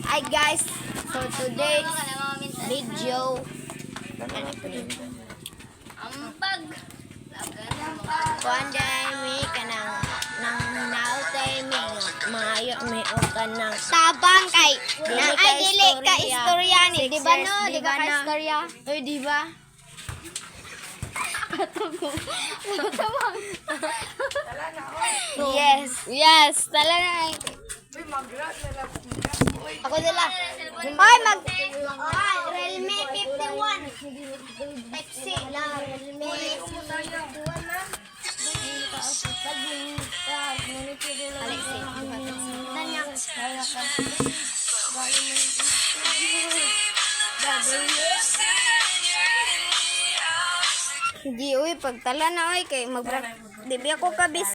Hi guys, so today's video kuanday mi kanang nang nautay mi maayo mi o kanang tabang kay na ay dili ka istorya ni di ba no di ba ka istorya oy di ba yes tala na ako nila oy mag Realme 51 Pepsi la Realme 51 na Di uy pagtala na oy kay mag di ako kabis